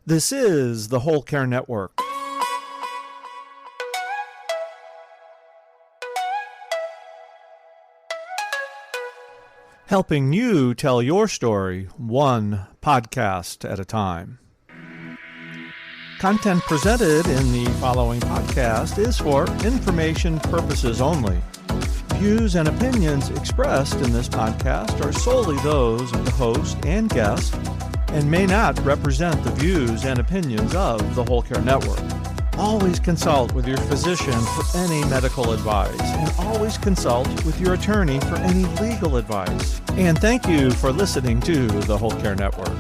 This is the Whole Care Network. Helping you tell your story one podcast at a time. Content presented in the following podcast is for information purposes only. Views and opinions expressed in this podcast are solely those of the host and guest and may not represent the views and opinions of the Whole Care Network. Always consult with your physician for any medical advice, and always consult with your attorney for any legal advice. And thank you for listening to the Whole Care Network.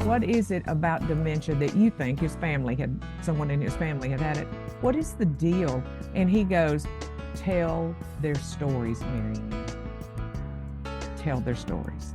What is it about dementia that you think someone in his family had it? What is the deal? And he goes, tell their stories, Mary Anne. Tell their stories.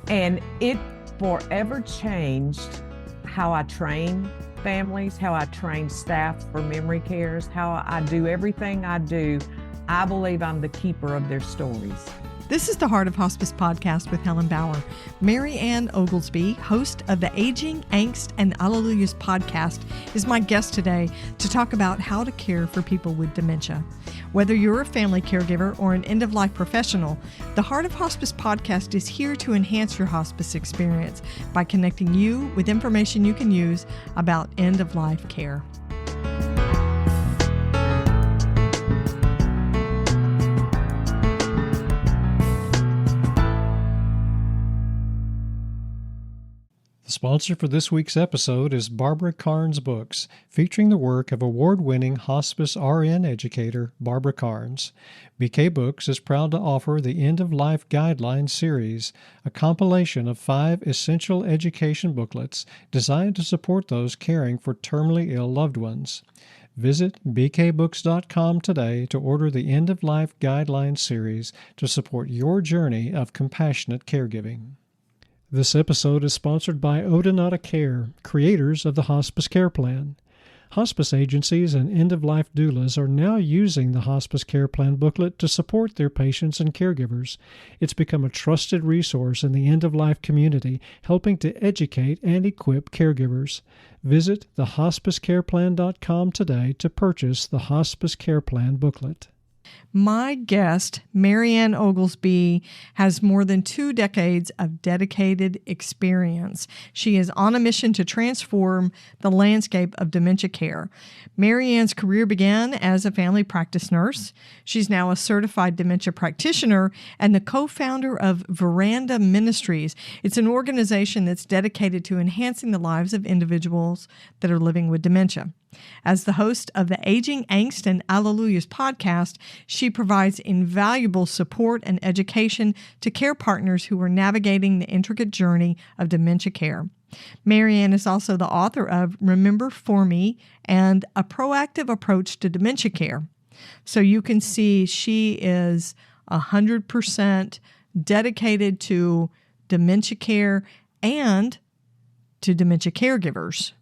And it forever changed how I train families, how I train staff for memory cares, how I do everything I do. I believe I'm the keeper of their stories. This is the Heart of Hospice podcast with Helen Bauer. Mary Anne Oglesby, host of the Aging, Angst and Alleluias podcast, is my guest today to talk about how to care for people with dementia. Whether you're a family caregiver or an end-of-life professional, the Heart of Hospice podcast is here to enhance your hospice experience by connecting you with information you can use about end-of-life care. The sponsor for this week's episode is Barbara Carnes Books, featuring the work of award-winning hospice RN educator Barbara Carnes. BK Books is proud to offer the End-of-Life Guidelines series, a compilation of 5 essential education booklets designed to support those caring for terminally ill loved ones. Visit bkbooks.com today to order the End-of-Life Guidelines series to support your journey of compassionate caregiving. This episode is sponsored by Odonata Care, creators of the Hospice Care Plan. Hospice agencies and end-of-life doulas are now using the Hospice Care Plan booklet to support their patients and caregivers. It's become a trusted resource in the end-of-life community, helping to educate and equip caregivers. Visit thehospicecareplan.com today to purchase the Hospice Care Plan booklet. My guest, Mary Anne Oglesby, has more than 2 decades of dedicated experience. She is on a mission to transform the landscape of dementia care. Mary Anne's career began as a family practice nurse. She's now a certified dementia practitioner and the co-founder of Veranda Ministries. It's an organization that's dedicated to enhancing the lives of individuals that are living with dementia. As the host of the Aging, Angst and Alleluias podcast, she provides invaluable support and education to care partners who are navigating the intricate journey of dementia care. Mary Anne is also the author of Remember For Me and A Proactive Approach to Dementia Care. So you can see she is 100% dedicated to dementia care and to dementia caregivers.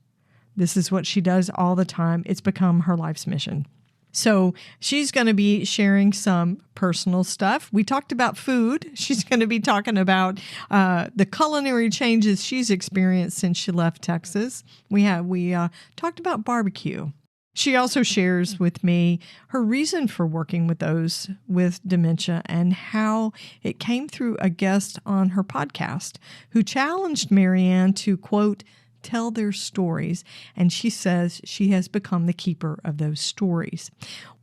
This is what she does all the time. It's become her life's mission. So she's going to be sharing some personal stuff. We talked about food. She's going to be talking about the culinary changes she's experienced since she left Texas. We talked about barbecue. She also shares with me her reason for working with those with dementia and how it came through a guest on her podcast who challenged Mary Anne to, quote, tell their stories, and she says she has become the keeper of those stories.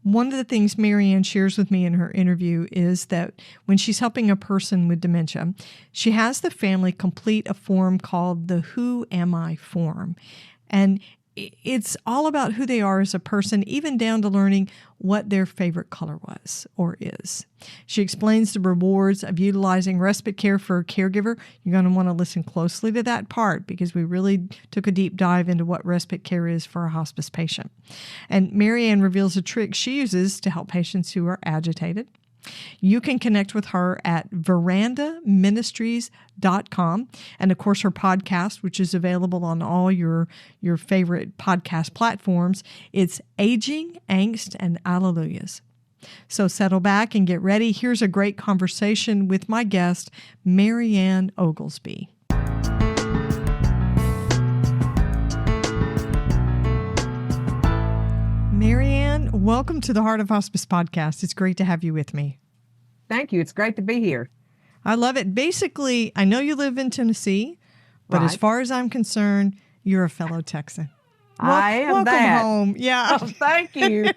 One of the things Mary Anne shares with me in her interview is that when she's helping a person with dementia, she has the family complete a form called the Who Am I form. And it's all about who they are as a person, even down to learning what their favorite color was or is. She explains the rewards of utilizing respite care for a caregiver. You're going to want to listen closely to that part because we really took a deep dive into what respite care is for a hospice patient. And Mary Anne reveals a trick she uses to help patients who are agitated. You can connect with her at verandaministries.com. And of course, her podcast, which is available on all your favorite podcast platforms, it's Aging, Angst and Alleluias. So settle back and get ready. Here's a great conversation with my guest, Mary Anne Oglesby. Mary Anne, welcome to the Heart of Hospice podcast. It's great to have you with me. Thank you. It's great to be here. I love it. Basically, I know you live in Tennessee, but as far as I'm concerned, you're a fellow Texan. I am welcome that. home. Yeah. Oh, thank you.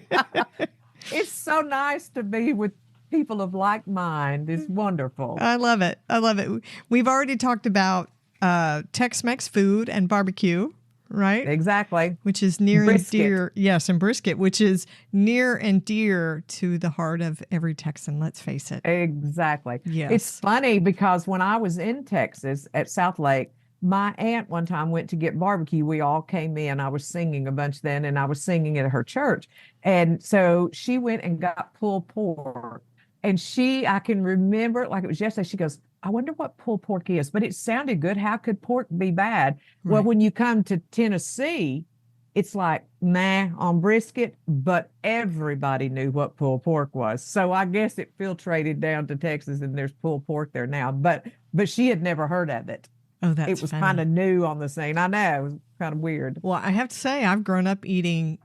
It's so nice to be with people of like mind. It's wonderful. I love it. I love it. We've already talked about Tex-Mex food and barbecue, right? Exactly. Which is near Brisket. and dear. Yes, and brisket, which is near and dear to the heart of every Texan, let's face it. Exactly. Yes. It's funny because when I was in Texas at South Lake, my aunt one time went to get barbecue. We all came in. I was singing a bunch then, and I was singing at her church. And so she went and got pulled pork. And I can remember it like it was yesterday. She goes, I wonder what pulled pork is, but it sounded good. How could pork be bad? Right. Well, when you come to Tennessee, it's like, nah, on brisket, but everybody knew what pulled pork was. So I guess it filtrated down to Texas and there's pulled pork there now, but she had never heard of it. Oh, that's It was funny. kind of new on the scene. I know, it was kind of weird. Well, I have to say, I've grown up eating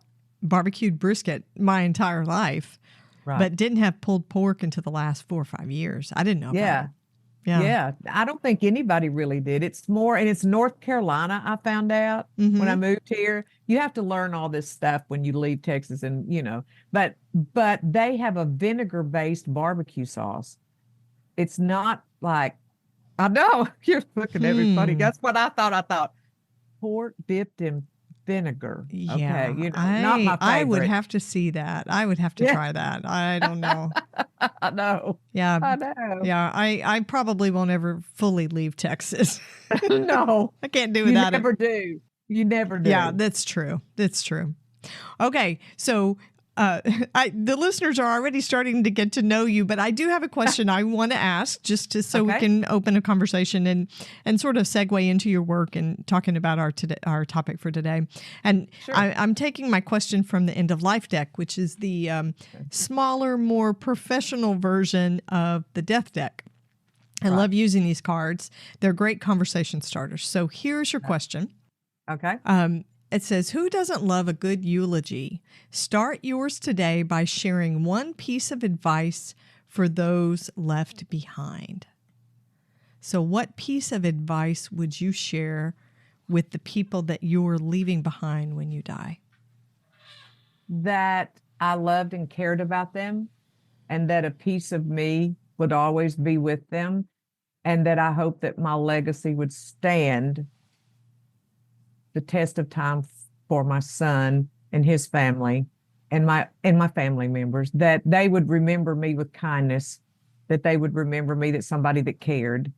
barbecued brisket my entire life, but didn't have pulled pork until the last 4 or 5 years. I didn't know about it. Yeah. I don't think anybody really did. It's North Carolina, I found out when I moved here. You have to learn all this stuff when you leave Texas and, but they have a vinegar-based barbecue sauce. It's not like, I know, you're looking at me funny. That's what I thought. I thought pork dipped in vinegar. Yeah, Okay, not my favorite. I would have to see that. I would have to try that. I don't know. I know. Yeah. I know. Yeah, I probably won't ever fully leave Texas. No. I can't do You without never it. do. You never do. Yeah, that's true. That's true. Okay, so the listeners are already starting to get to know you, but I do have a question I want to ask so we can open a conversation and sort of segue into your work and talking about our topic for today. And Sure. I'm taking my question from the End of Life deck, which is the smaller, more professional version of the death deck. I love using these cards. They're great conversation starters. So here's your question. Okay. It says, who doesn't love a good eulogy? Start yours today by sharing one piece of advice for those left behind. So what piece of advice would you share with the people that you're leaving behind when you die? That I loved and cared about them, and that a piece of me would always be with them, and that I hope that my legacy would stand the test of time for my son and his family and my family members, that they would remember me with kindness, that they would remember me that somebody that cared.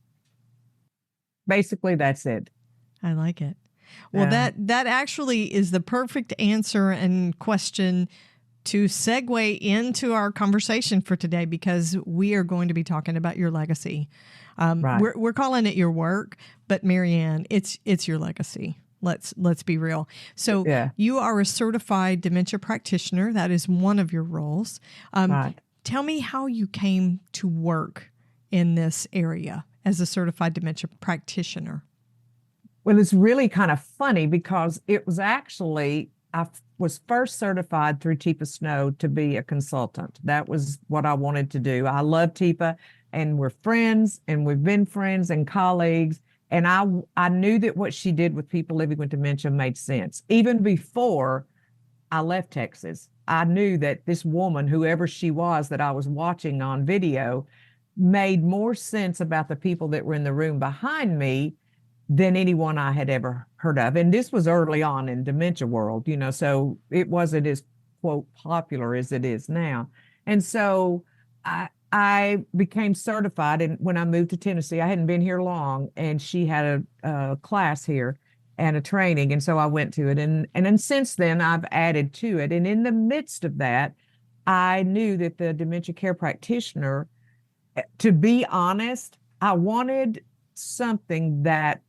Basically, that's it. I like it. Well, that actually is the perfect answer and question to segue into our conversation for today, because we are going to be talking about your legacy. We're calling it your work, but Mary Anne, it's your legacy. Let's be real. So you are a certified dementia practitioner. That is one of your roles. Tell me how you came to work in this area as a certified dementia practitioner. Well, it's really kind of funny because it was actually, I was first certified through Teepa Snow to be a consultant. That was what I wanted to do. I love Teepa, and we're friends, and we've been friends and colleagues. And I knew that what she did with people living with dementia made sense. Even before I left Texas, I knew that this woman, whoever she was that I was watching on video, made more sense about the people that were in the room behind me than anyone I had ever heard of. And this was early on in dementia world, so it wasn't as, quote, popular as it is now. And so I became certified, and when I moved to Tennessee, I hadn't been here long, and she had a class here and a training, and so I went to it, and then since then I've added to it. And in the midst of that, I knew that the dementia care practitioner, to be honest, I wanted something that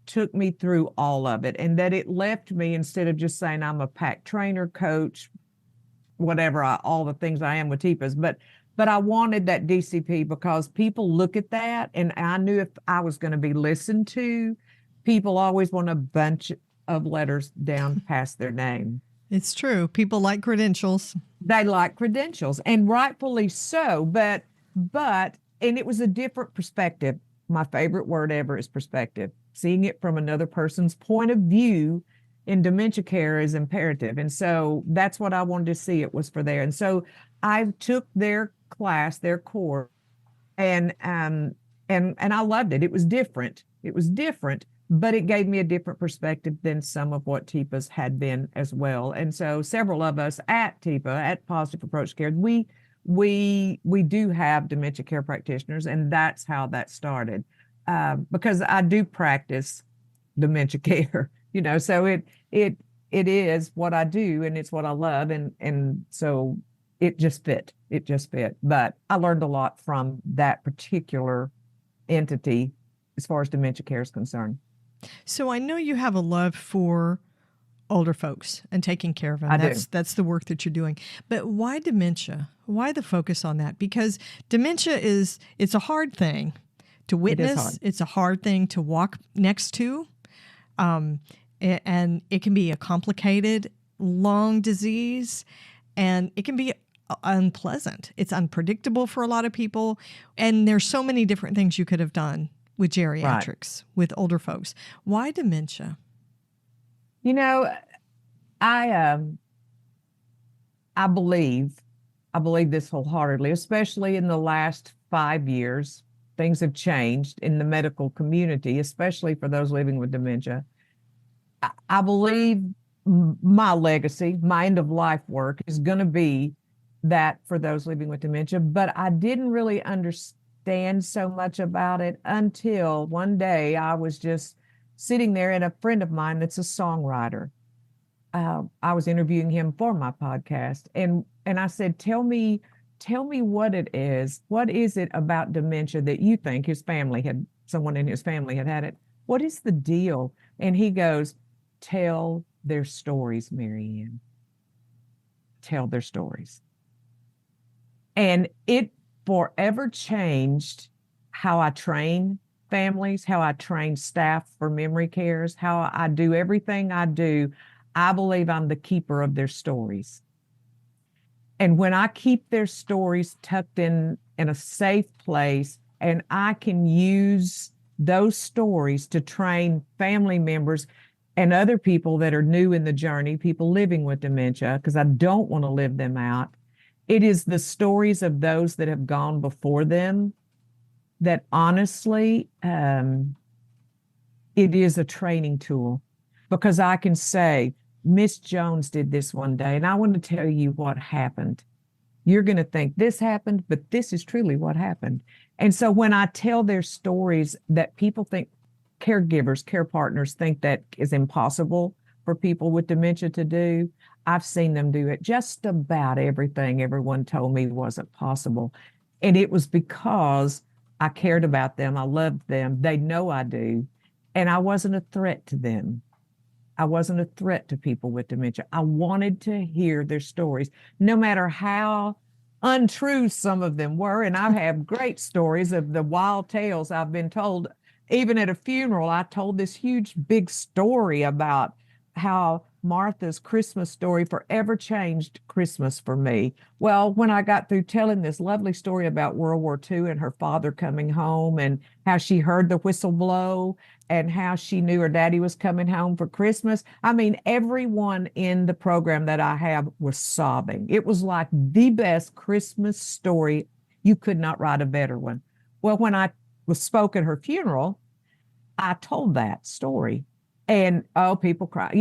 took me through all of it, and that it left me, instead of just saying I'm a PAC trainer, coach, whatever all the things I am with Teepa's, but I wanted that DCP because people look at that, and I knew if I was going to be listened to, people always want a bunch of letters down past their name. It's true. People like credentials. They like credentials, and rightfully so, but and it was a different perspective. My favorite word ever is perspective. Seeing it from another person's point of view in dementia care is imperative. And so that's what I wanted to see. It was for there. And so I took their class, their course, and I loved it. It was different. But it gave me a different perspective than some of what Teepa's had been as well. And so several of us at Teepa, at Positive Approach Care, we do have dementia care practitioners, and that's how that started. Because I do practice dementia care, so it is what I do, and it's what I love, and so it just fit. But I learned a lot from that particular entity as far as dementia care is concerned. So I know you have a love for older folks and taking care of them. That's the work that you're doing. But why dementia? Why the focus on that? Because dementia it's a hard thing to witness. It's a hard thing to walk next to. And it can be a complicated, long disease, and it can be unpleasant. It's unpredictable for a lot of people. And there's so many different things you could have done with geriatrics, with older folks. Why dementia? I believe this wholeheartedly, especially in the last 5 years. Things have changed in the medical community, especially for those living with dementia. I believe my legacy, my end of life work is going to be that for those living with dementia, but I didn't really understand so much about it until one day I was just sitting there, and a friend of mine that's a songwriter, I was interviewing him for my podcast, and I said, tell me what it is. What is it about dementia that you think someone in his family had it? What is the deal? And he goes, tell their stories, Mary Anne. Tell their stories. And it forever changed how I train families, how I train staff for memory cares, how I do everything I do. I believe I'm the keeper of their stories. And when I keep their stories tucked in a safe place, and I can use those stories to train family members and other people that are new in the journey, people living with dementia, because I don't want to live them out. It is the stories of those that have gone before them that honestly, it is a training tool, because I can say, Miss Jones did this one day, and I want to tell you what happened. You're going to think this happened, but this is truly what happened. And so when I tell their stories that people think, caregivers, care partners think that is impossible for people with dementia to do, I've seen them do it. Just about everything everyone told me wasn't possible. And it was because I cared about them. I loved them. They know I do. And I wasn't a threat to them. I wasn't a threat to people with dementia. I wanted to hear their stories, no matter how untrue some of them were. And I have great stories of the wild tales I've been told. Even at a funeral, I told this huge, big story about how Martha's Christmas story forever changed Christmas for me. Well, when I got through telling this lovely story about World War II and her father coming home, and how she heard the whistle blow, and how she knew her daddy was coming home for Christmas, I mean, everyone in the program that I have was sobbing. It was like the best Christmas story. You could not write a better one. Well, when I spoke at her funeral, I told that story, and people cry,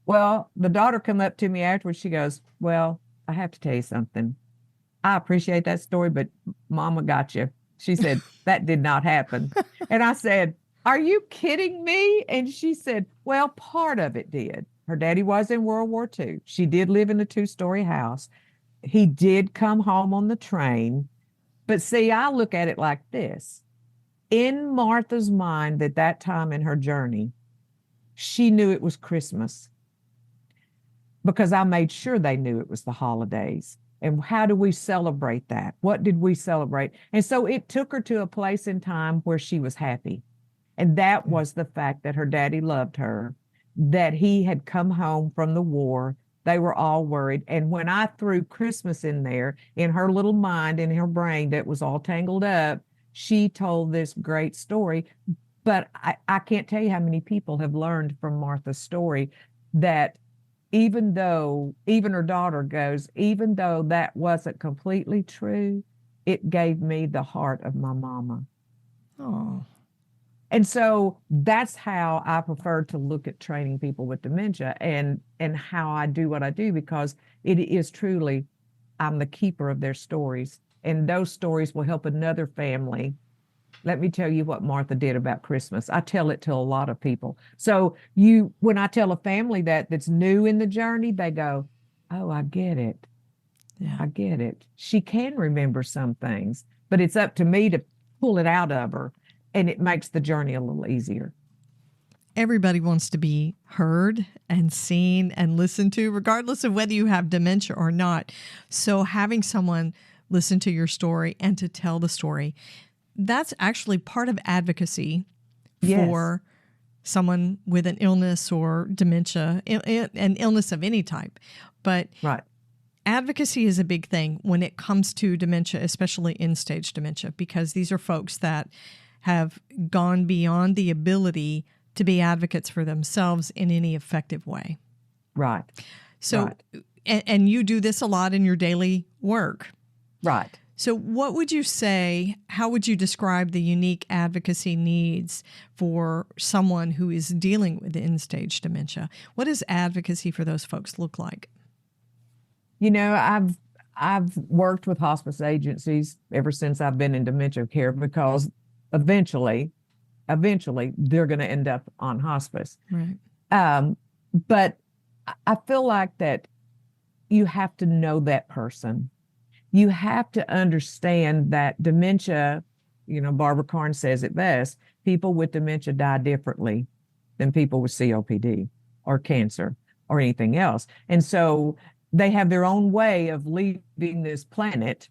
Well, the daughter come up to me afterwards. She goes, well, I have to tell you something. I appreciate that story, but Mama got you. She said, that did not happen. And I said, are you kidding me? And she said, well, part of it did. Her daddy was in World War II. She did live in a 2-story house. He did come home on the train. But see, I look at it like this. In Martha's mind at that time in her journey, she knew it was Christmas. because I made sure they knew it was the holidays. And how do we celebrate that? What did we celebrate? And so it took her to a place in time where she was happy. And that was the fact that her daddy loved her, that he had come home from the war. They were all worried. And when I threw Christmas in there, in her little mind, in her brain that was all tangled up, she told this great story. But I can't tell you how many people have learned from Martha's story that even her daughter goes, even though that wasn't completely true, it gave me the heart of my mama. Oh. And so that's how I prefer to look at training people with dementia and how I do what I do, because it is truly, I'm the keeper of their stories. And those stories will help another family. Let me tell you what Martha did about Christmas. I tell it to a lot of people. So when I tell a family that's new in the journey, they go, oh, I get it. Yeah. I get it. She can remember some things, but it's up to me to pull it out of her. And it makes the journey a little easier. Everybody wants to be heard and seen and listened to, regardless of whether you have dementia or not. So having someone listen to your story and to tell the story, that's actually part of advocacy for someone with an illness or dementia, an illness of any type. But right. Advocacy is a big thing when it comes to dementia, especially end-stage dementia, because these are folks that have gone beyond the ability to be advocates for themselves in any effective way. Right. So, right. And you do this a lot in your daily work. Right. So what would you say, how would you describe the unique advocacy needs for someone who is dealing with end-stage dementia? What does advocacy for those folks look like? You know, I've worked with hospice agencies ever since I've been in dementia care, because eventually they're going to end up on hospice. Right. But I feel like that you have to know that person. You have to understand that dementia, Barbara Carnes says it best, people with dementia die differently than people with COPD or cancer or anything else. And so they have their own way of leaving this planet.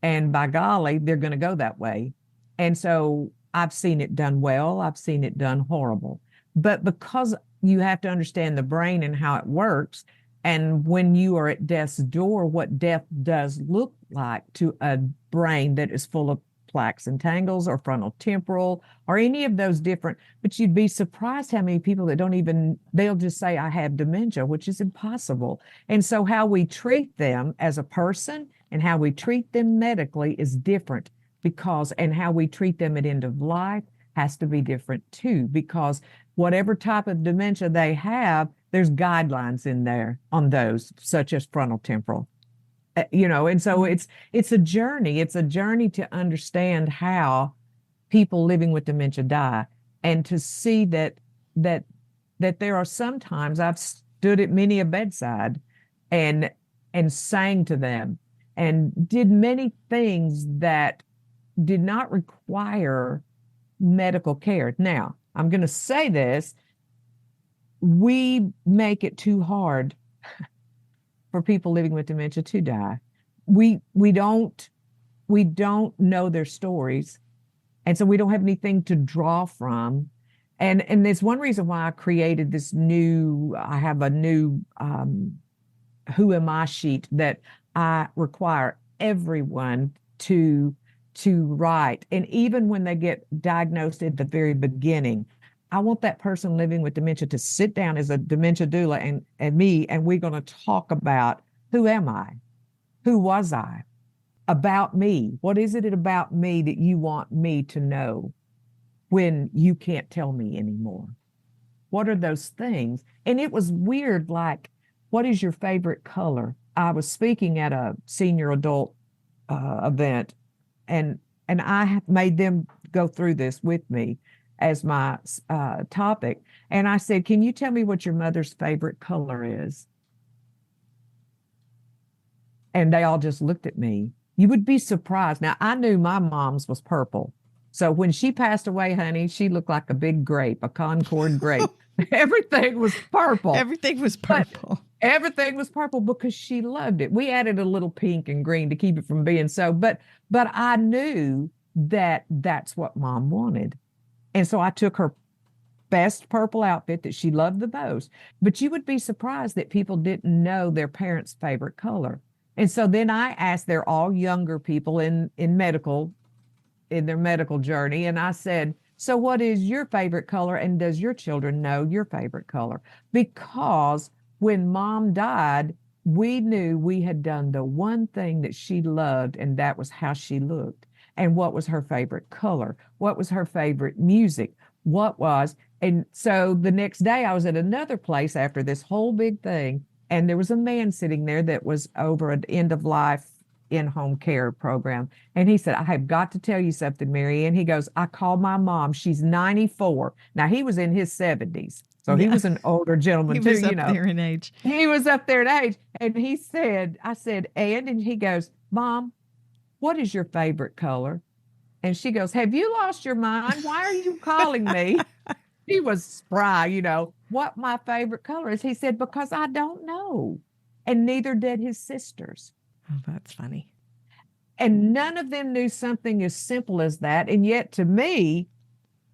And by golly, they're going to go that way. And so I've seen it done well. I've seen it done horrible. But because you have to understand the brain and how it works, and when you are at death's door, what death does look like to a brain that is full of plaques and tangles or frontal temporal or any of those different, but you'd be surprised how many people that they'll just say, I have dementia, which is impossible. And so how we treat them as a person and how we treat them medically is different, and how we treat them at end of life has to be different too, because whatever type of dementia they have, there's guidelines in there on those, such as frontal temporal, and so it's a journey. It's a journey to understand how people living with dementia die, and to see that there are sometimes I've stood at many a bedside and sang to them and did many things that did not require medical care. Now, I'm going to say this, we make it too hard for people living with dementia to die. We don't know their stories, and so we don't have anything to draw from. And there's one reason why I created I have a new Who Am I sheet that I require everyone to write. And even when they get diagnosed at the very beginning, I want that person living with dementia to sit down as a dementia doula and me, and we're going to talk about, who am I? Who was I? About me. What is it about me that you want me to know when you can't tell me anymore? What are those things? And it was weird, like, what is your favorite color? I was speaking at a senior adult event, and I have made them go through this with me as my topic. And I said, can you tell me what your mother's favorite color is? And they all just looked at me. You would be surprised. Now, I knew my mom's was purple. So when she passed away, honey, she looked like a big grape, a Concord grape. Everything was purple. Everything was purple. Everything was purple because she loved it. We added a little pink and green to keep it from being so, but I knew that that's what Mom wanted. And so I took her best purple outfit that she loved the most. But you would be surprised that people didn't know their parents' favorite color. And so then I asked, they're all younger people in their medical journey. And I said, so what is your favorite color? And does your children know your favorite color? Because when Mom died, we knew we had done the one thing that she loved, and that was how she looked. And what was her favorite color? What was her favorite music? And so the next day I was at another place after this whole big thing, and there was a man sitting there that was over an end of life in-home care program. And he said, I have got to tell you something, Mary Anne. He goes, I called my mom. She's 94. Now he was in his 70s. So he was an older gentleman he too, was up there in age. He was up there in age. And he said, I said, and he goes, Mom, what is your favorite color? And she goes, have you lost your mind? Why are you calling me? She was spry, what my favorite color is. He said, because I don't know. And neither did his sisters. Oh, that's funny. And none of them knew something as simple as that. And yet to me,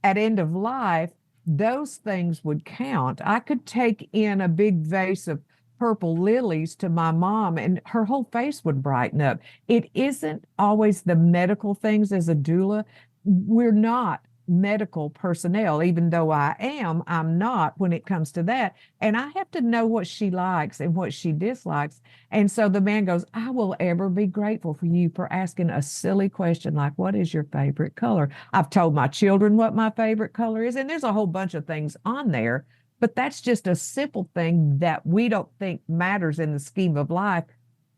at end of life, those things would count. I could take in a big vase of purple lilies to my mom and her whole face would brighten up. It isn't always the medical things as a doula. We're not medical personnel, even though I'm not when it comes to that. And I have to know what she likes and what she dislikes. And so the man goes, I will ever be grateful for you for asking a silly question like, what is your favorite color? I've told my children what my favorite color is. And there's a whole bunch of things on there, but that's just a simple thing that we don't think matters in the scheme of life,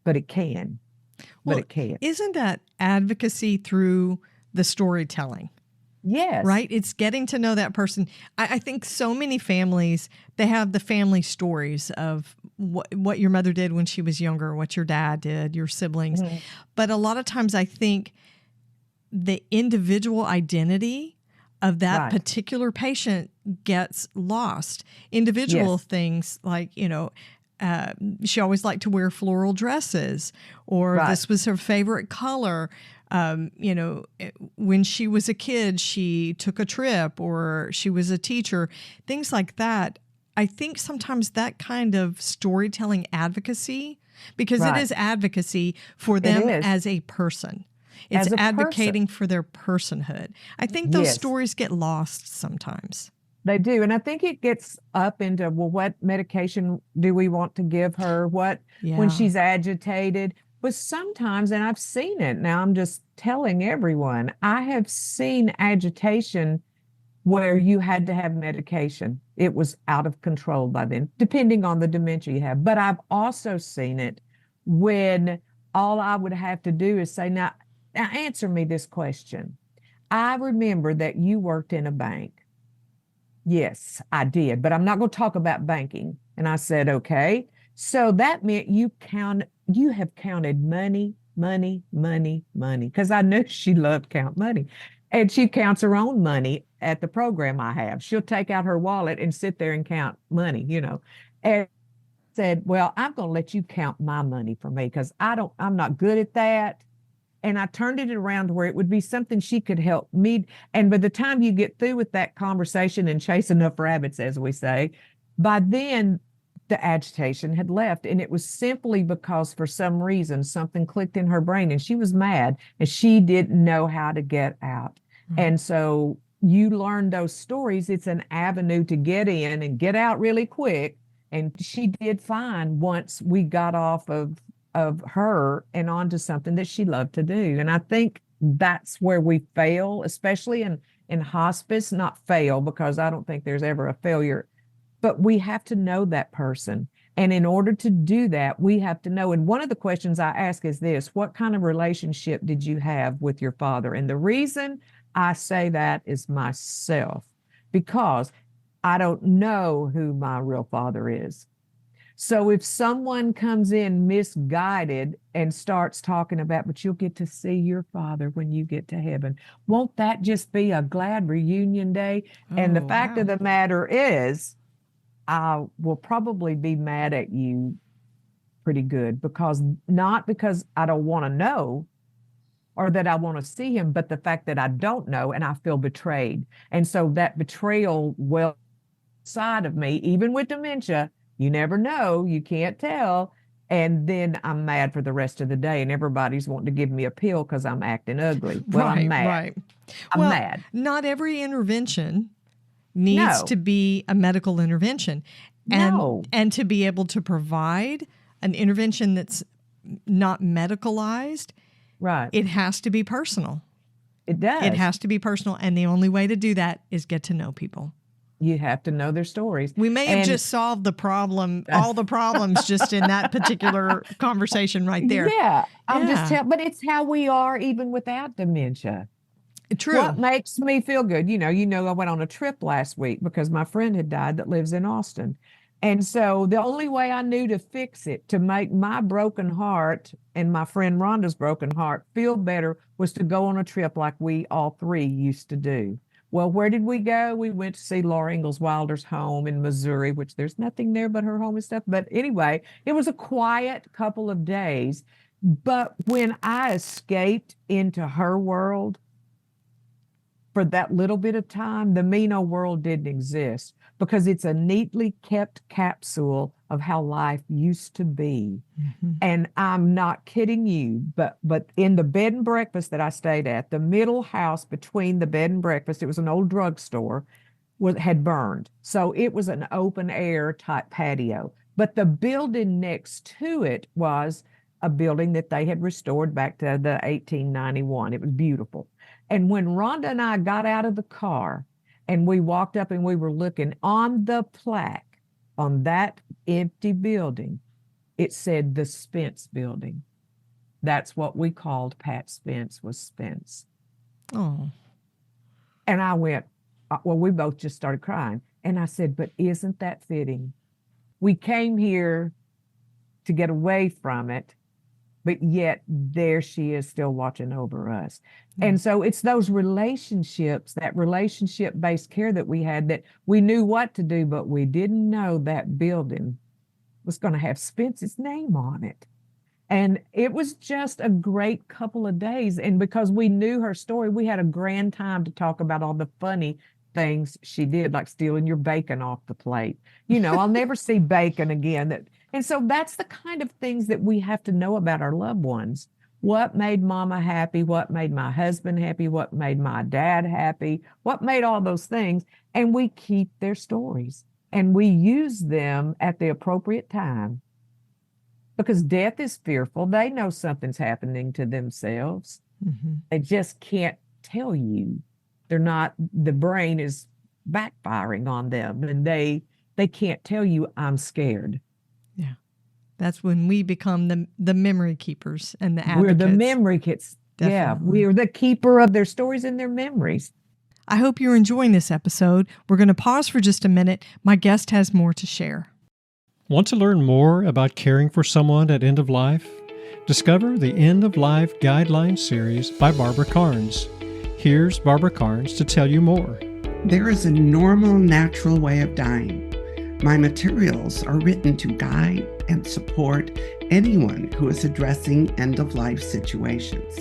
but it can. Well, it can. Isn't that advocacy through the storytelling? Yes. Right? It's getting to know that person. I think so many families, they have the family stories of what your mother did when she was younger, what your dad did, your siblings. Mm-hmm. But a lot of times I think the individual identity of that particular patient gets lost. Individual things like, she always liked to wear floral dresses, or this was her favorite color. When she was a kid, she took a trip, or she was a teacher, things like that. I think sometimes that kind of storytelling advocacy, because it is advocacy for them as a person. It's advocating for their personhood. I think those stories get lost sometimes. They do. And I think it gets up into, well, what medication do we want to give her? When she's agitated? But sometimes, and I've seen it, now I'm just telling everyone, I have seen agitation where you had to have medication. It was out of control by then, depending on the dementia you have. But I've also seen it when all I would have to do is say, now answer me this question. I remember that you worked in a bank. Yes, I did, but I'm not going to talk about banking. And I said, okay. So that meant you have counted money, because I knew she loved count money. And she counts her own money at the program I have. She'll take out her wallet and sit there and count money, and said, well, I'm going to let you count my money for me because I'm not good at that. And I turned it around where it would be something she could help me. And by the time you get through with that conversation and chase enough rabbits, as we say, by then the agitation had left. And it was simply because for some reason, something clicked in her brain and she was mad and she didn't know how to get out. Mm-hmm. And so you learn those stories. It's an avenue to get in and get out really quick. And she did fine once we got off of her and onto something that she loved to do. And I think that's where we fail, especially in hospice, not fail, because I don't think there's ever a failure, but we have to know that person. And in order to do that, we have to know. And one of the questions I ask is this: what kind of relationship did you have with your father? And the reason I say that is myself, because I don't know who my real father is. So if someone comes in misguided and starts talking about, but you'll get to see your father when you get to heaven, won't that just be a glad reunion day? And the fact of the matter is, I will probably be mad at you pretty good, because not because I don't want to know or that I want to see him, but the fact that I don't know and I feel betrayed. And so that betrayal well side of me, even with dementia, you never know, you can't tell. And then I'm mad for the rest of the day, and everybody's wanting to give me a pill because I'm acting ugly. Well, I'm mad. Right. I'm mad. Not every intervention needs No. to be a medical intervention. No. And to be able to provide an intervention that's not medicalized, Right. it has to be personal. It does. It has to be personal. And the only way to do that is get to know people. You have to know their stories. We may have just solved the problem, all the problems just in that particular conversation right there. Yeah. But it's how we are even without dementia. True. What makes me feel good? I went on a trip last week because my friend had died that lives in Austin. And so the only way I knew to fix it, to make my broken heart and my friend Rhonda's broken heart feel better, was to go on a trip like we all three used to do. Well, where did we go? We went to see Laura Ingalls Wilder's home in Missouri, which there's nothing there but her home and stuff. But anyway, it was a quiet couple of days. But when I escaped into her world for that little bit of time, the mean old world didn't exist, because it's a neatly kept capsule of how life used to be. Mm-hmm. And I'm not kidding you, but in the bed and breakfast that I stayed at, the middle house between the bed and breakfast, it was an old drugstore, had burned. So it was an open air type patio. But the building next to it was a building that they had restored back to the 1891. It was beautiful. And when Rhonda and I got out of the car and we walked up and we were looking on the plaque on that empty building, it said the Spence Building. That's what we called Pat Spence, was Spence. Oh. And I went, well, we both just started crying. And I said, but isn't that fitting? We came here to get away from it, but yet there she is still watching over us. And so it's those relationships, that relationship-based care that we had, that we knew what to do, but we didn't know that building was going to have Spence's name on it. And it was just a great couple of days. And because we knew her story, we had a grand time to talk about all the funny things she did, like stealing your bacon off the plate. I'll never see bacon again. And so that's the kind of things that we have to know about our loved ones. What made mama happy? What made my husband happy? What made my dad happy? What made all those things? And we keep their stories and we use them at the appropriate time, because death is fearful. They know something's happening to themselves. Mm-hmm. They just can't tell you. The brain is backfiring on them, and they can't tell you, I'm scared. Yeah. That's when we become the memory keepers and the advocates. We're the memory keepers. Yeah, we're the keeper of their stories and their memories. I hope you're enjoying this episode. We're going to pause for just a minute. My guest has more to share. Want to learn more about caring for someone at end of life? Discover the End of Life Guidelines series by Barbara Carnes. Here's Barbara Carnes to tell you more. There is a normal, natural way of dying. My materials are written to guide and support anyone who is addressing end-of-life situations.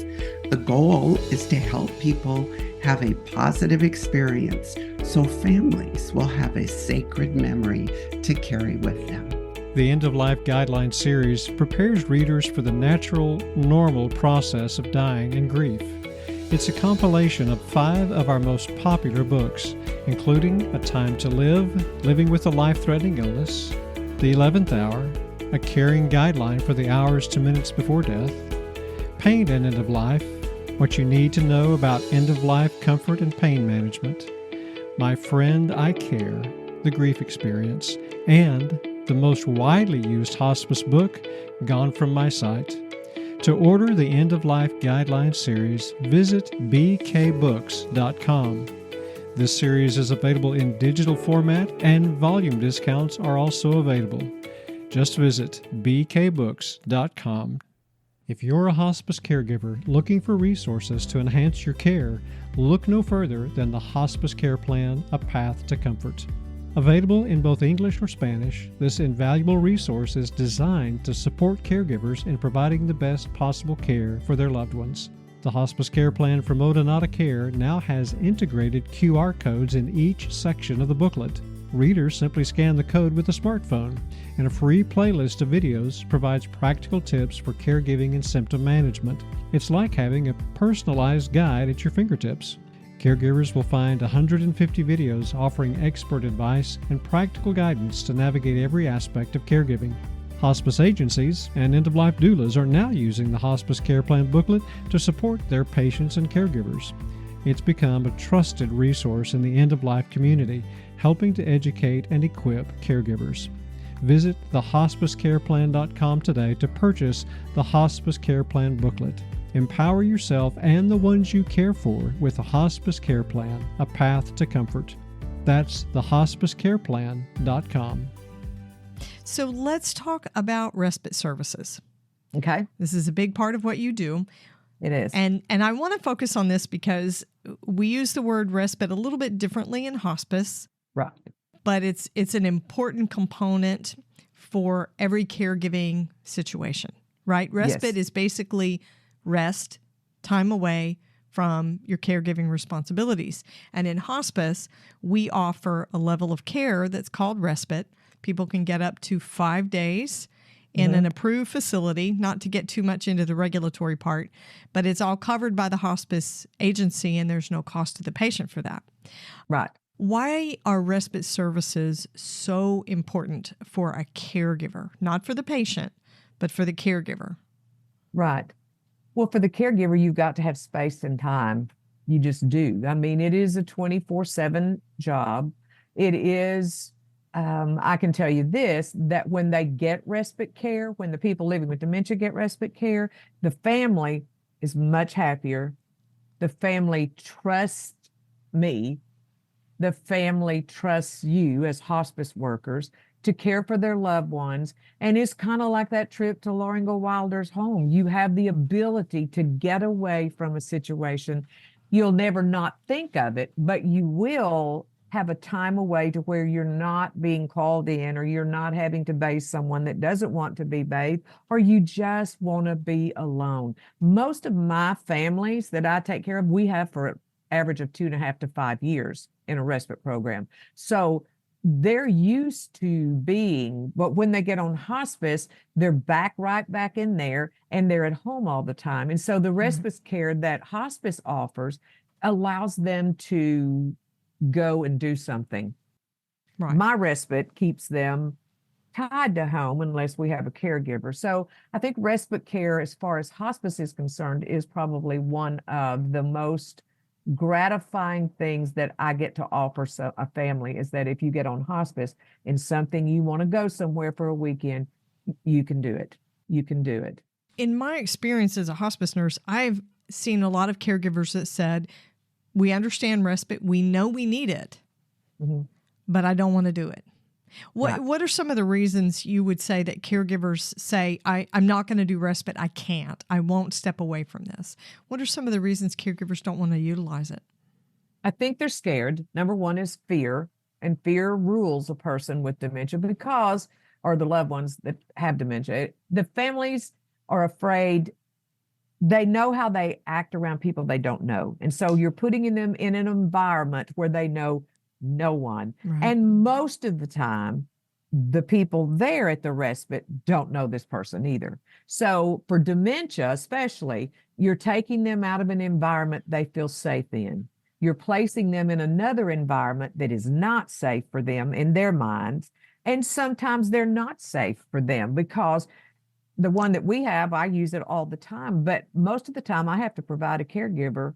The goal is to help people have a positive experience so families will have a sacred memory to carry with them. The End of Life Guidelines series prepares readers for the natural, normal process of dying and grief. It's a compilation of 5 of our most popular books, including A Time to Live, Living with a Life-Threatening Illness, The 11th Hour, A Caring Guideline for the Hours to Minutes Before Death, Pain and End of Life, What You Need to Know About End-of-Life Comfort and Pain Management, My Friend, I Care, The Grief Experience, and the most widely used hospice book, Gone From My Sight. To order the End of Life Guidelines series, visit bkbooks.com. This series is available in digital format, and volume discounts are also available. Just visit bkbooks.com. If you're a hospice caregiver looking for resources to enhance your care, look no further than the Hospice Care Plan, A Path to Comfort. Available in both English or Spanish, this invaluable resource is designed to support caregivers in providing the best possible care for their loved ones. The Hospice Care Plan for Modonata Care now has integrated QR codes in each section of the booklet. Readers simply scan the code with a smartphone, and a free playlist of videos provides practical tips for caregiving and symptom management. It's like having a personalized guide at your fingertips. Caregivers will find 150 videos offering expert advice and practical guidance to navigate every aspect of caregiving. Hospice agencies and end-of-life doulas are now using the Hospice Care Plan booklet to support their patients and caregivers. It's become a trusted resource in the end-of-life community, helping to educate and equip caregivers. Visit thehospicecareplan.com today to purchase the Hospice Care Plan booklet. Empower yourself and the ones you care for with a Hospice Care Plan, a path to comfort. That's thehospicecareplan.com. So let's talk about respite services. Okay. This is a big part of what you do. It is. And I want to focus on this because we use the word respite a little bit differently in hospice. Right. But it's an important component for every caregiving situation, right? Respite is basically rest, time away from your caregiving responsibilities. And in hospice, we offer a level of care that's called respite. People can get up to 5 days in an approved facility, not to get too much into the regulatory part, but it's all covered by the hospice agency and there's no cost to the patient for that. Right. Why are respite services so important for a caregiver? Not for the patient, but for the caregiver. Right. Well, for the caregiver, you've got to have space and time. You just do. I mean, it is a 24/7 job. It is, I can tell you this, that when they get respite care, when the people living with dementia get respite care, the family is much happier. The family trusts me. The family trusts you as hospice workers to care for their loved ones. And it's kind of like that trip to Loringo Wilder's home. You have the ability to get away from a situation. You'll never not think of it, but you will have a time away to where you're not being called in, or you're not having to bathe someone that doesn't want to be bathed, or you just want to be alone. Most of my families that I take care of, we have for an average of 2.5 to 5 years in a respite program. So they're used to being, but when they get on hospice, they're right back in there, and they're at home all the time. And so the respite care that hospice offers allows them to go and do something. Right. My respite keeps them tied to home unless we have a caregiver. So I think respite care, as far as hospice is concerned, is probably one of the most gratifying things that I get to offer a family, is that if you get on hospice and something, you want to go somewhere for a weekend, you can do it. You can do it. In my experience as a hospice nurse, I've seen a lot of caregivers that said, we understand respite, we know we need it, but I don't want to do it. What are some of the reasons you would say that caregivers say, I'm not going to do respite, I can't, I won't step away from this? What are some of the reasons caregivers don't want to utilize it? I think they're scared. Number one is fear, and fear rules a person with dementia or the loved ones that have dementia. The families are afraid. They know how they act around people they don't know. And so you're putting them in an environment where they know no one. Right. And most of the time, the people there at the respite don't know this person either. So for dementia, especially, you're taking them out of an environment they feel safe in. You're placing them in another environment that is not safe for them in their minds. And sometimes they're not safe for them, because the one that we have, I use it all the time, but most of the time I have to provide a caregiver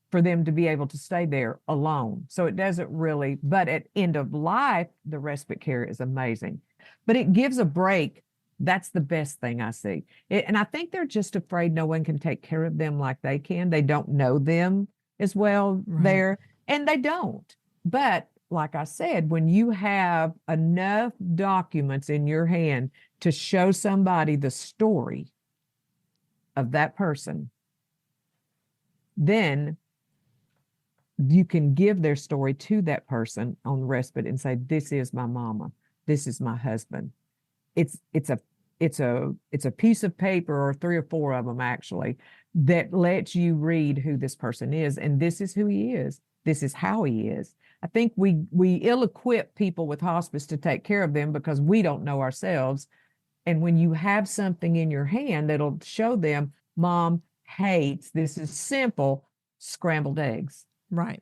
for them to be able to stay there alone. So it doesn't really, but at end of life, the respite care is amazing. But it gives a break. That's the best thing I see. And I think they're just afraid no one can take care of them like they can. They don't know them as well there, and they don't. But like I said, when you have enough documents in your hand to show somebody the story of that person, then you can give their story to that person on respite and say, this is my mama, this is my husband. It's a piece of paper, or 3 or 4 of them actually, that lets you read who this person is, and this is who he is. This is how he is. I think we ill-equip people with hospice to take care of them because we don't know ourselves. And when you have something in your hand that'll show them, Mom hates, this is simple, scrambled eggs. Right.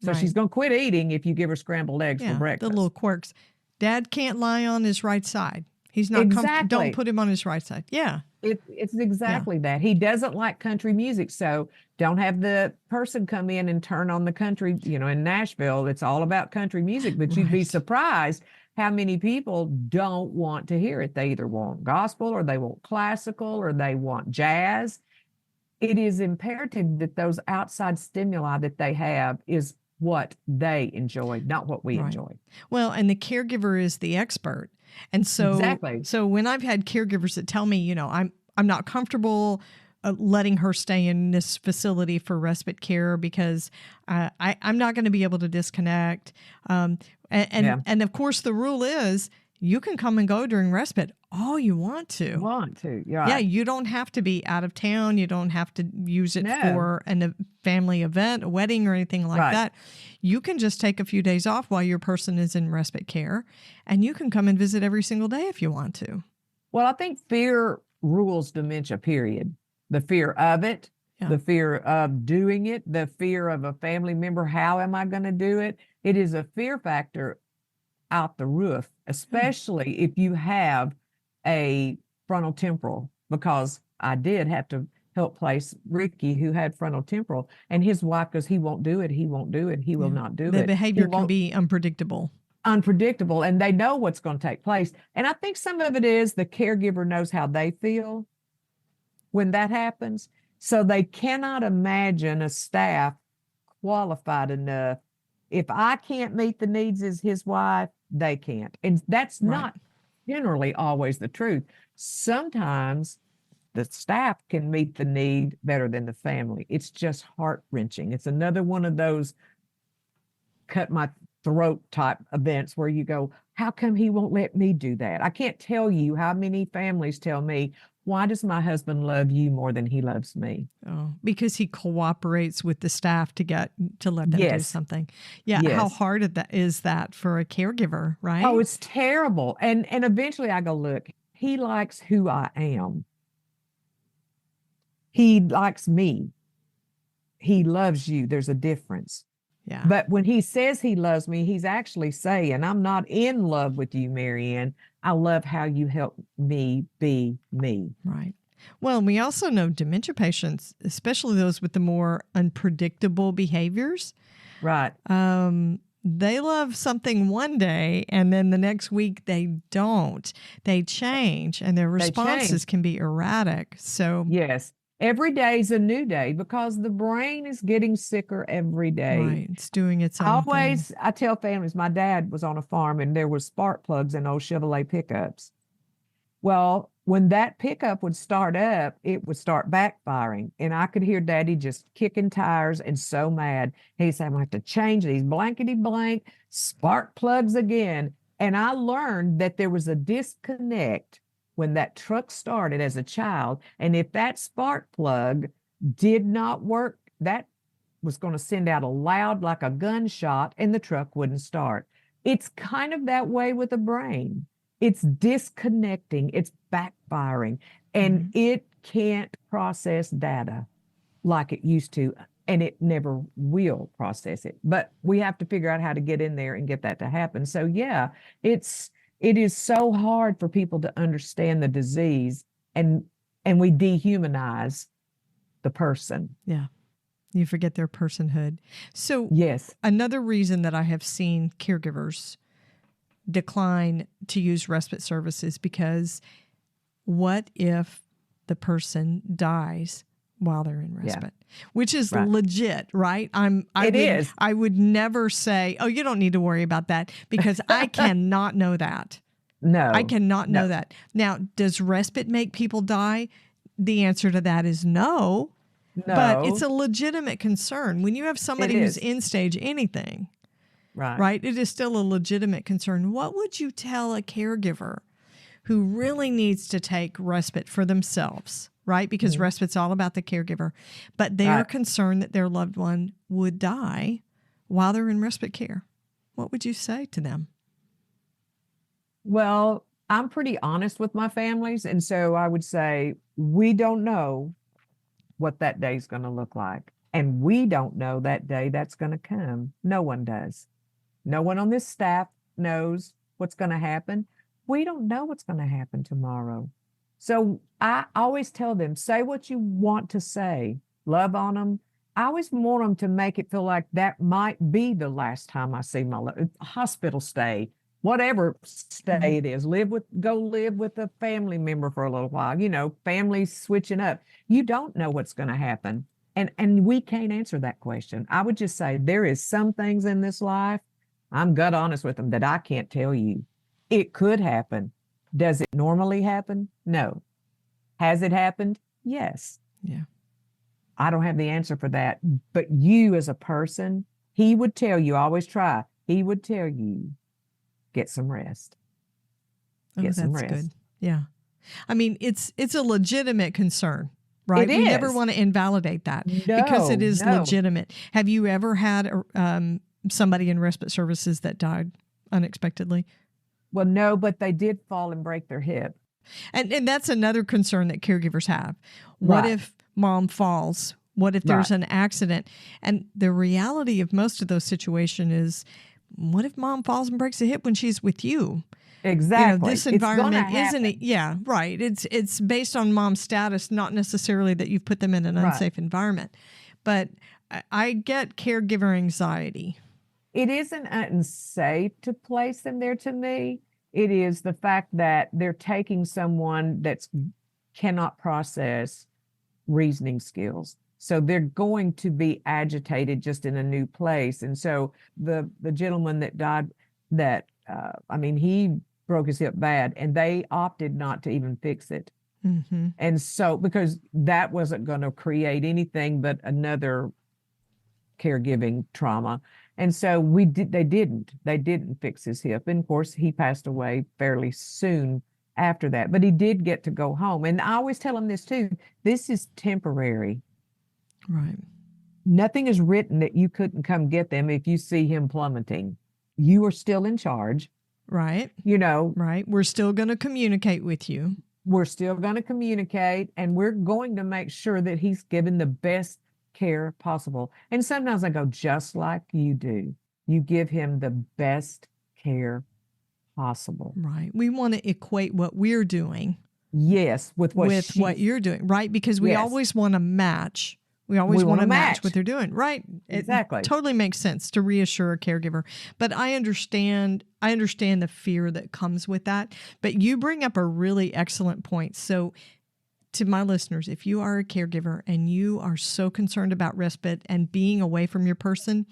So Right. she's going to quit eating if you give her scrambled eggs for The breakfast. little quirks. Dad can't lie on his right side. He's not comfortable. Exactly. Don't put him on his right side. Yeah. It's exactly that. He doesn't like country music, so don't have the person come in and turn on the country. In Nashville, it's all about country music, but you'd be Right. surprised how many people don't want to hear it. They either want gospel, or they want classical, or they want jazz. It is imperative that those outside stimuli that they have is what they enjoy, not what we Right. enjoy. Well, and the caregiver is the expert. And so, Exactly. So when I've had caregivers that tell me, I'm not comfortable letting her stay in this facility for respite care because I'm not going to be able to disconnect. And of course, the rule is you can come and go during respite all you want to. Yeah. Yeah, you don't have to be out of town. You don't have to use it for a family event, a wedding, or anything like that. You can just take a few days off while your person is in respite care, and you can come and visit every single day if you want to. Well, I think fear rules dementia, period. The fear of it, the fear of doing it, the fear of a family member. How am I going to do it? It is a fear factor out the roof, especially if you have a frontal temporal, because I did have to help place Ricky, who had frontal temporal, and his wife goes, he won't do it. He won't do it. He will not do it. The behavior can be unpredictable, and they know what's going to take place. And I think some of it is the caregiver knows how they feel when that happens. So they cannot imagine a staff qualified enough. If I can't meet the needs as his wife, they can't. And that's not generally always the truth. Sometimes the staff can meet the need better than the family. It's just heart-wrenching. It's another one of those cut my throat type events where you go, how come he won't let me do that? I can't tell you how many families tell me, why does my husband love you more than he loves me? Oh, because he cooperates with the staff to let them do something. Yeah. Yes. How hard is that for a caregiver, right? Oh, it's terrible. And eventually I go, look, he likes who I am. He likes me. He loves you. There's a difference. Yeah. But when he says he loves me, he's actually saying, I'm not in love with you, Mary Anne. I love how you help me be me. Right. Well, we also know dementia patients, especially those with the more unpredictable behaviors. Right. They love something one day and then the next week they don't. They change and their responses can be erratic. So yes. Every day is a new day because the brain is getting sicker every day. Right. It's doing its own thing. I tell families, my dad was on a farm and there was spark plugs in old Chevrolet pickups. Well, when that pickup would start up, it would start backfiring. And I could hear Daddy just kicking tires and so mad. He said, I'm going to have to change these blankety blank spark plugs again. And I learned that there was a disconnect when that truck started as a child. And if that spark plug did not work, that was going to send out a loud, like a gunshot, and the truck wouldn't start. It's kind of that way with the brain. It's disconnecting, it's backfiring, and it can't process data like it used to, and it never will process it. But we have to figure out how to get in there and get that to happen. So yeah, it is so hard for people to understand the disease, and we dehumanize the person. Yeah. You forget their personhood. So yes, another reason that I have seen caregivers decline to use respite services because what if the person dies while they're in respite, which is legit, right? I would never say, oh, you don't need to worry about that because I cannot know that. No, I cannot know that. Now, does respite make people die? The answer to that is no. But it's No, a legitimate concern. When you have somebody it who's is. in stage anything, Right. right, it is still a legitimate concern. What would you tell a caregiver who really needs to take respite for themselves, right? Because respite's all about the caregiver, but they are Right. concerned that their loved one would die while they're in respite care. What would you say to them? Well, I'm pretty honest with my families. And so I would say, we don't know what that day's going to look like. And we don't know that day that's going to come. No one does. No one on this staff knows what's going to happen. We don't know what's going to happen tomorrow. So I always tell them, say what you want to say, love on them. I always want them to make it feel like that might be the last time I see my hospital stay, whatever stay it is. Go live with a family member for a little while. Families switching up. You don't know what's going to happen. And we can't answer that question. I would just say there is some things in this life, I'm gut honest with them, that I can't tell you. It could happen. Does it normally happen? No. Has it happened? Yes. Yeah. I don't have the answer for that. But you as a person, he would tell you, always try. He would tell you, get some rest. Get some That's rest. good. Yeah. I mean, it's a legitimate concern, right? It We never is. want to invalidate that because it is No. legitimate. Have you ever had somebody in respite services that died unexpectedly? Well, no, but they did fall and break their hip. And that's another concern that caregivers have. What Right. if mom falls? What if there's an accident? And the reality of most of those situations is, what if mom falls and breaks a hip when she's with you? Exactly. This It's gonna environment isn't happen. it? Yeah, right. It's based on mom's status, not necessarily that you've put them in an Right. unsafe environment. But I get caregiver anxiety. It isn't unsafe to place them there to me. It is the fact that they're taking someone that cannot process reasoning skills. So they're going to be agitated just in a new place. And so the gentleman that died, he broke his hip bad, and they opted not to even fix it. Mm-hmm. And so, because that wasn't going to create anything but another caregiving trauma. And so they didn't fix his hip. And of course, he passed away fairly soon after that, but he did get to go home. And I always tell him this too, this is temporary. Right. Nothing is written that you couldn't come get them if you see him plummeting. You are still in charge. Right. Right. We're still going to communicate with you. We're still going to communicate, and we're going to make sure that he's given the best care possible. And sometimes I go, just like you do. You give him the best care possible. Right. We want to equate what we're doing Yes, with what you're doing, right? Because we Yes. always want to match. We always want to match what they're doing, right? Exactly. It totally makes sense to reassure a caregiver. But I understand the fear that comes with that. But you bring up a really excellent point. So to my listeners, if you are a caregiver and you are so concerned about respite and being away from your person,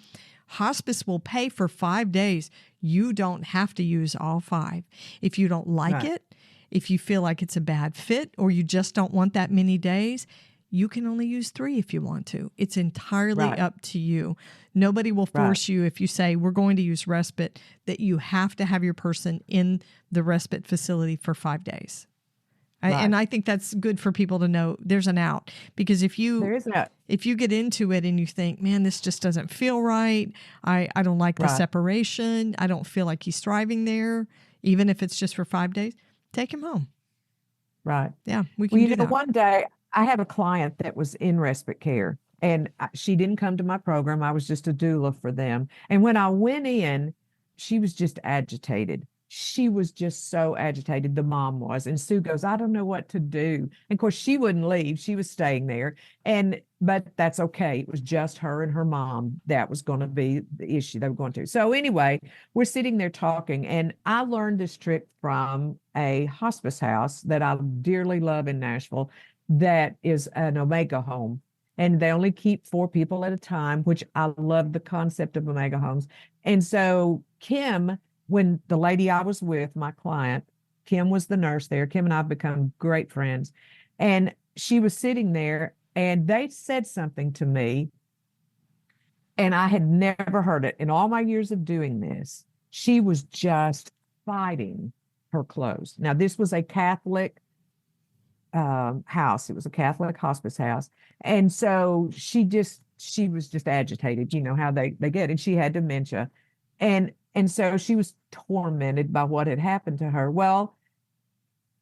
hospice will pay for 5 days. You don't have to use all 5. If you don't like it, if you feel like it's a bad fit, or you just don't want that many days, you can only use 3 if you want to. It's entirely up to you. Nobody will force you if you say, we're going to use respite, that you have to have your person in the respite facility for 5 days. And I think that's good for people to know there's an out. Because if you get into it and you think, man, this just doesn't feel right, I don't like the separation, I don't feel like he's thriving there, even if it's just for 5 days, take him home. Right. Yeah, we can do that. One day I have a client that was in respite care, and she didn't come to my program. I was just a doula for them. And when I went in, she was just agitated. She was just so agitated, the mom was. And Sue goes, I don't know what to do. And of course, she wouldn't leave. She was staying there. But that's okay. It was just her and her mom. That was going to be the issue they were going to. So anyway, we're sitting there talking, and I learned this trick from a hospice house that I dearly love in Nashville that is an Omega home. And they only keep 4 people at a time, which I love the concept of Omega homes. And so Kim, when the lady I was with, my client, Kim was the nurse there. Kim and I have become great friends. And she was sitting there, And they said something to me, and I had never heard it in all my years of doing this. She was just fighting her clothes. Now, this was a Catholic house. It was a Catholic hospice house. And so she was just agitated, you know how they get, and she had dementia. And so she was tormented by what had happened to her. Well,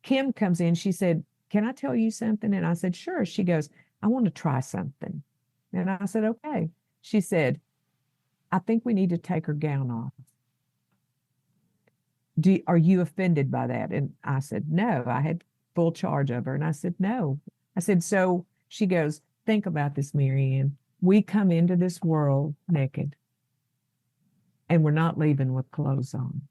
Kim comes in, she said, "Can I tell you something?" And I said, "Sure." She goes, "I want to try something." And I said, "Okay." She said, "I think we need to take her gown off. Are you offended by that?" And I said, "No." I had full charge of her. And I said, "No." I said, "So," she goes, "Think about this, Mary Anne. We come into this world naked, and we're not leaving with clothes on.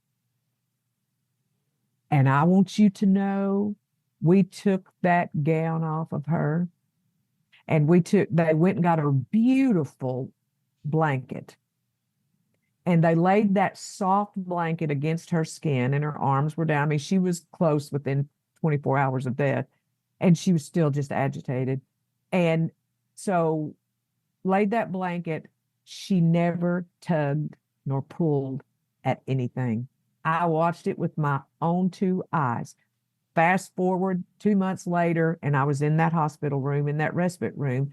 And I want you to know we took that gown off of her, and they went and got her beautiful blanket. And they laid that soft blanket against her skin, and her arms were down. I mean, she was close within 24 hours of death, and she was still just agitated. And so laid that blanket. She never tugged nor pulled at anything. I watched it with my own two eyes. Fast forward 2 months later, and I was in that hospital room, in that respite room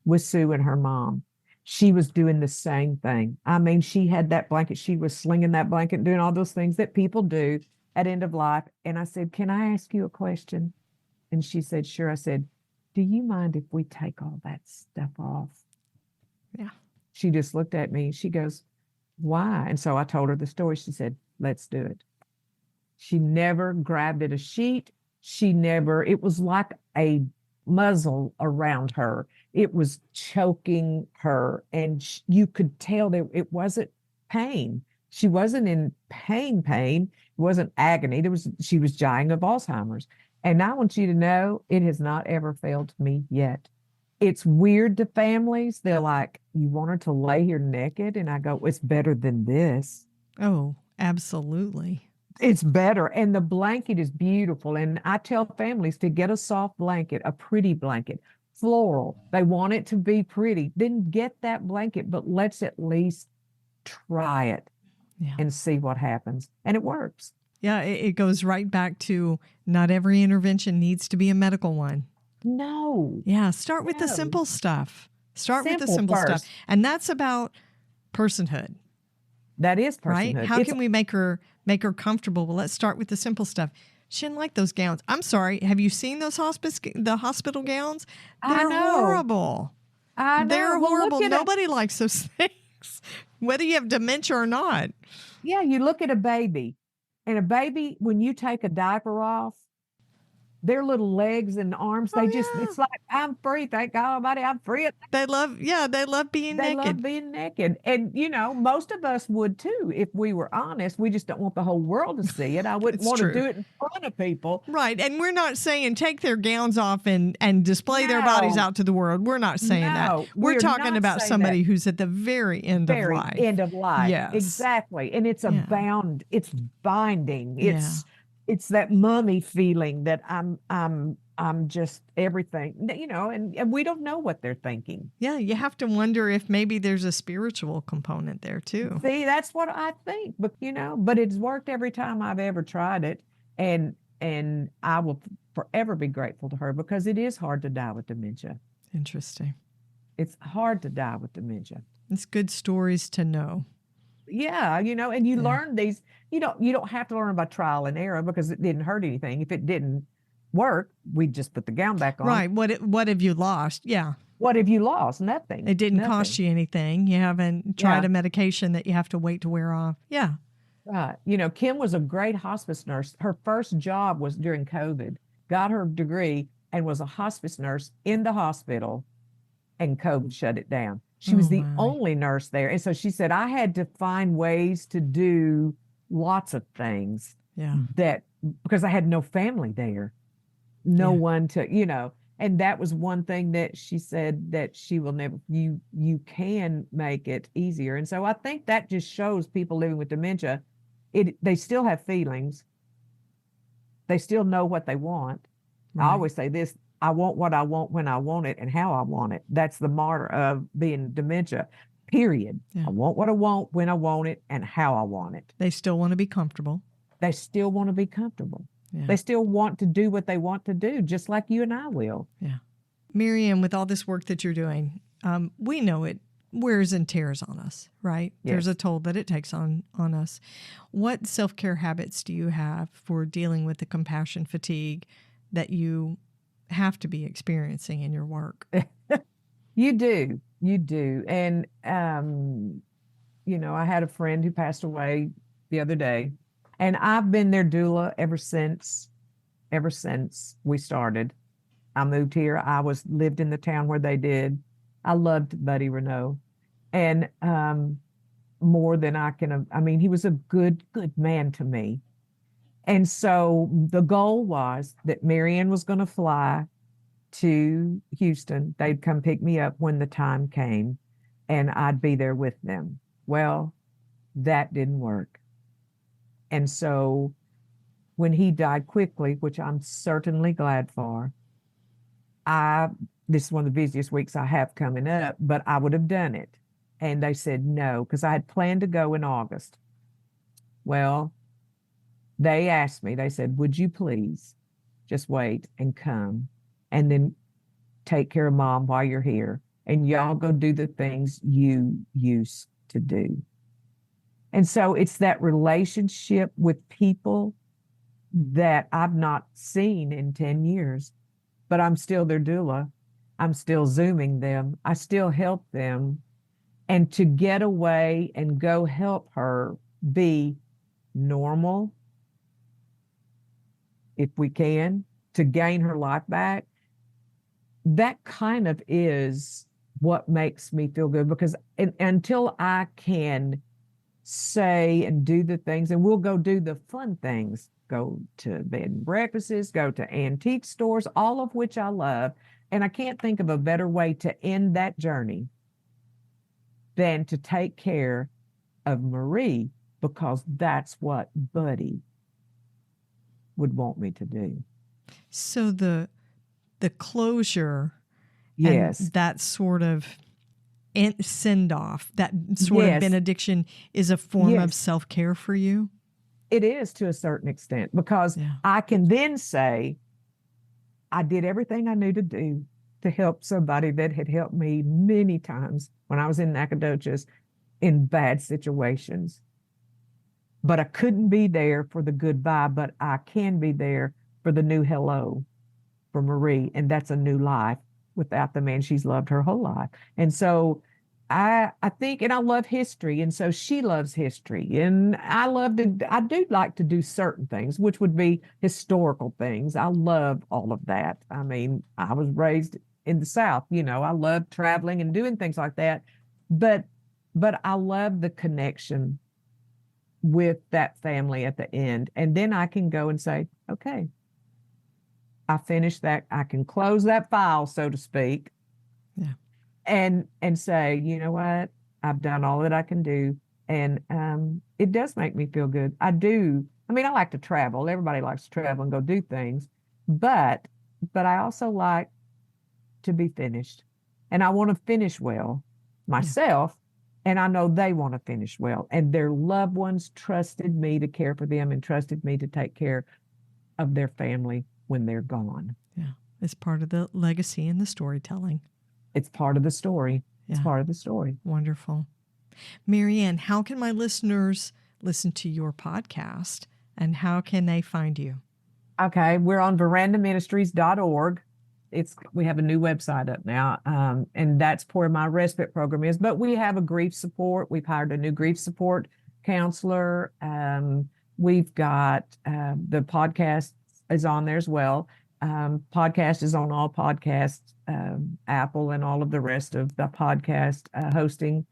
with Sue and her mom. She was doing the same thing. I mean, she had that blanket. She was slinging that blanket and doing all those things that people do at end of life. And I said, "Can I ask you a question?" And she said, "Sure." I said, "Do you mind if we take all that stuff off?" Yeah. She just looked at me. She goes, "Why?" And so I told her the story. She said, "Let's do it." She never grabbed at a sheet. It was like a muzzle around her. It was choking her. And you could tell that it wasn't pain. She wasn't in pain. It wasn't agony. She was dying of Alzheimer's. And I want you to know, it has not ever failed me yet. It's weird to families. They're like, "You want her to lay here naked?" And I go, "It's better than this. Oh, absolutely. It's better." And the blanket is beautiful. And I tell families to get a soft blanket, a pretty blanket, floral. They want it to be pretty. Then get that blanket, but let's at least try it and see what happens. And it works. Yeah, it goes right back to not every intervention needs to be a medical one. No. Yeah, start with the simple stuff. Start with the simple stuff. And that's about personhood. That is personhood. Right? How can we make her comfortable? Well, let's start with the simple stuff. She didn't like those gowns. I'm sorry. Have you seen those hospital gowns? They're horrible. I know. They're horrible. Nobody likes those things, whether you have dementia or not. Yeah, you look at a baby, and a baby, when you take a diaper off, their little legs and arms, it's like, "I'm free. Thank God Almighty, I'm free." They love being naked. They love being naked. And, most of us would too, if we were honest. We just don't want the whole world to see it. I wouldn't want to do it in front of people. Right. And we're not saying take their gowns off and display their bodies out to the world. We're not saying that. We're talking about somebody who's at the very end of life. End of life. Yes. Exactly. And it's it's binding. It's that mummy feeling that I'm just everything, and we don't know what they're thinking. Yeah, you have to wonder if maybe there's a spiritual component there too. See, that's what I think, but but it's worked every time I've ever tried it, and I will forever be grateful to her, because it is hard to die with dementia. Interesting. It's hard to die with dementia. It's good stories to know. Yeah, and you learn these. You don't have to learn by trial and error, because it didn't hurt anything. If it didn't work, we'd just put the gown back on. Right. What have you lost? Yeah. What have you lost? Nothing. It didn't cost you anything. You haven't tried a medication that you have to wait to wear off. Yeah. Right. Kim was a great hospice nurse. Her first job was during COVID, got her degree, and was a hospice nurse in the hospital, and COVID shut it down. She was the only nurse there. And so she said, "I had to find ways to do lots of things because I had no family there, no one to, and that was one thing that she said that she will never, you can make it easier." And so I think that just shows people living with dementia, they still have feelings. They still know what they want. Right. I always say this, I want what I want when I want it and how I want it. That's the motto of being dementia, period. Yeah. I want what I want when I want it and how I want it. They still want to be comfortable. They still want to be comfortable. Yeah. They still want to do what they want to do, just like you and I will. Yeah. Mary Anne, with all this work that you're doing, we know it wears and tears on us, right? Yes. There's a toll that it takes on us. What self-care habits do you have for dealing with the compassion fatigue that you have to be experiencing in your work? You do. And, I had a friend who passed away the other day, and I've been their doula ever since we started. I moved here. I lived in the town where they did. I loved Buddy Renault, and more than I can. I mean, he was a good man to me. And so the goal was that Mary Anne was going to fly to Houston. They'd come pick me up when the time came, and I'd be there with them. Well, that didn't work. And so when he died quickly, which I'm certainly glad for, this is one of the busiest weeks I have coming up, but I would have done it. And they said no, because I had planned to go in August. Well, they asked me, they said, would you please just wait and come and then take care of Mom while you're here, and y'all go do the things you used to do. And so it's that relationship with people that I've not seen in 10 years, but I'm still their doula. I'm still Zooming them. I still help them. And to get away and go help her be normal, if we can, to gain her life back, that kind of is what makes me feel good, because until I can say and do the things, and we'll go do the fun things, go to bed and breakfasts, go to antique stores, all of which I love. And I can't think of a better way to end that journey than to take care of Marie, because that's what Buddy would want me to do. So the closure, yes, and that sort of send off, that sort yes, of benediction, is a form yes, of self-care for you? It is, to a certain extent, because Yeah. I can then say, I did everything I knew to do to help somebody that had helped me many times when I was in Nacogdoches in bad situations. But I couldn't be there for the goodbye, but I can be there for the new hello for Marie. And that's a new life without the man she's loved her whole life. And so I think, and I love history. And so she loves history. And I do like to do certain things, which would be historical things. I love all of that. I mean, I was raised in the South, I love traveling and doing things like that. But I love the connection with that family at the end. And then I can go and say, okay, I finished that. I can close that file, so to speak. Yeah. And say, you know what? I've done all that I can do. And it does make me feel good. I do. I mean, I like to travel. Everybody likes to travel and go do things. But I also like to be finished. And I want to finish well myself. And I know they want to finish well. And their loved ones trusted me to care for them and trusted me to take care of their family when they're gone. Yeah. It's part of the legacy and the storytelling. It's part of the story. It's Yeah. part of the story. Wonderful. Mary Anne, how can my listeners listen to your podcast, and how can they find you? Okay. We're on verandaministries.org. We have a new website up now, and that's where my respite program is. But we have a grief support. We've hired a new grief support counselor. We've got the podcast is on there as well. Podcast is on all podcasts, Apple and all of the rest of the podcast hosting.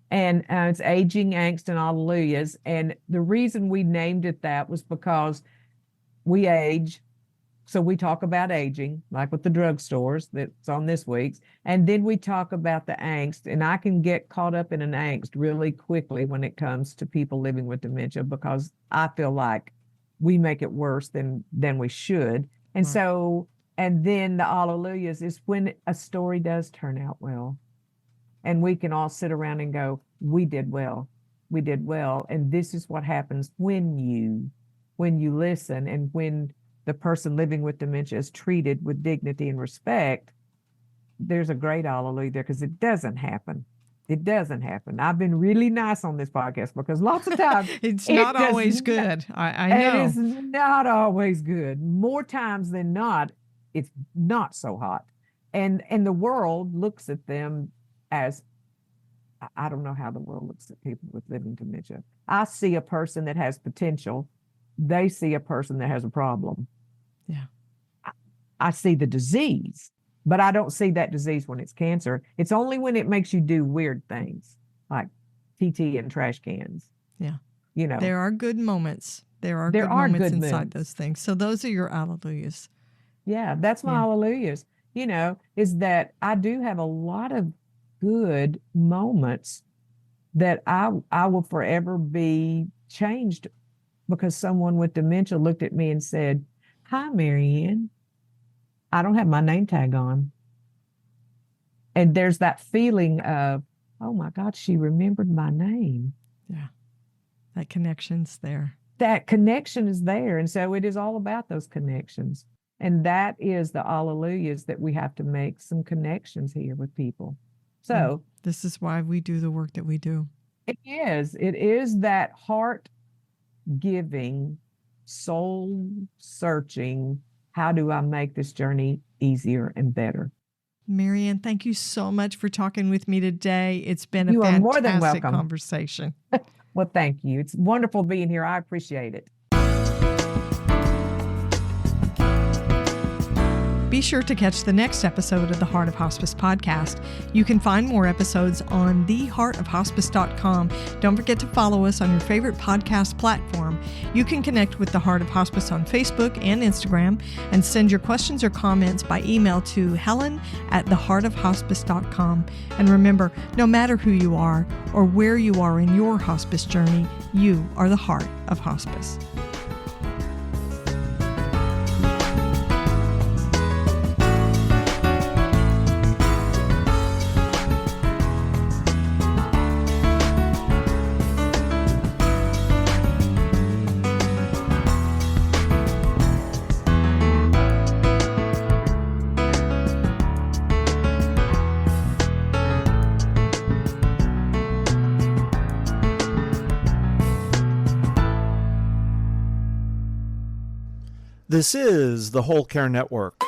And it's Aging, Angst and Alleluias. And the reason we named it that was because we age. So we talk about aging, like with the drugstores that's on this week's. And then we talk about the angst. And I can get caught up in an angst really quickly when it comes to people living with dementia, because I feel like we make it worse than we should. And so And then the Alleluias is when a story does turn out well. And we can all sit around and go, we did well. We did well. And this is what happens when you listen, and when the person living with dementia is treated with dignity and respect. There's a great hallelujah there, because it doesn't happen. It doesn't happen. I've been really nice on this podcast, because lots of times It's not always good. I know. It is not always good. More times than not, it's not so hot. And the world looks at them as, I don't know how the world looks at people with living dementia. I see a person that has potential. They see a person that has a problem. Yeah. I see the disease, but I don't see that disease when it's cancer. It's only when it makes you do weird things like TT and trash cans. Yeah. You know, There are good moments. There are good moments inside those things. So those are your alleluias. Yeah, that's my hallelujahs. You know, is that I do have a lot of good moments that I will forever be changed, because someone with dementia looked at me and said, "Hi, Mary Anne. I don't have my name tag on." And there's that feeling of, oh my God, she remembered my name. Yeah. That connection's there. That connection is there. And so it is all about those connections. And that is the alleluias, that we have to make some connections here with people. So this is why we do the work that we do. it is that heart giving, soul searching, how do I make this journey easier and better? Mary Anne, thank you so much for talking with me today. It's been You a are more than fantastic welcome. conversation. Well, thank you. It's wonderful being here. I appreciate it. Be sure to catch the next episode of the Heart of Hospice podcast. You can find more episodes on theheartofhospice.com. Don't forget to follow us on your favorite podcast platform. You can connect with the Heart of Hospice on Facebook and Instagram, and send your questions or comments by email to helen@theheartofhospice.com. And remember, no matter who you are or where you are in your hospice journey, you are the heart of hospice. This is the Whole Care Network.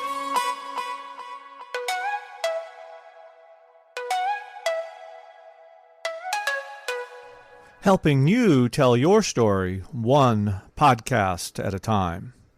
Helping you tell your story one podcast at a time.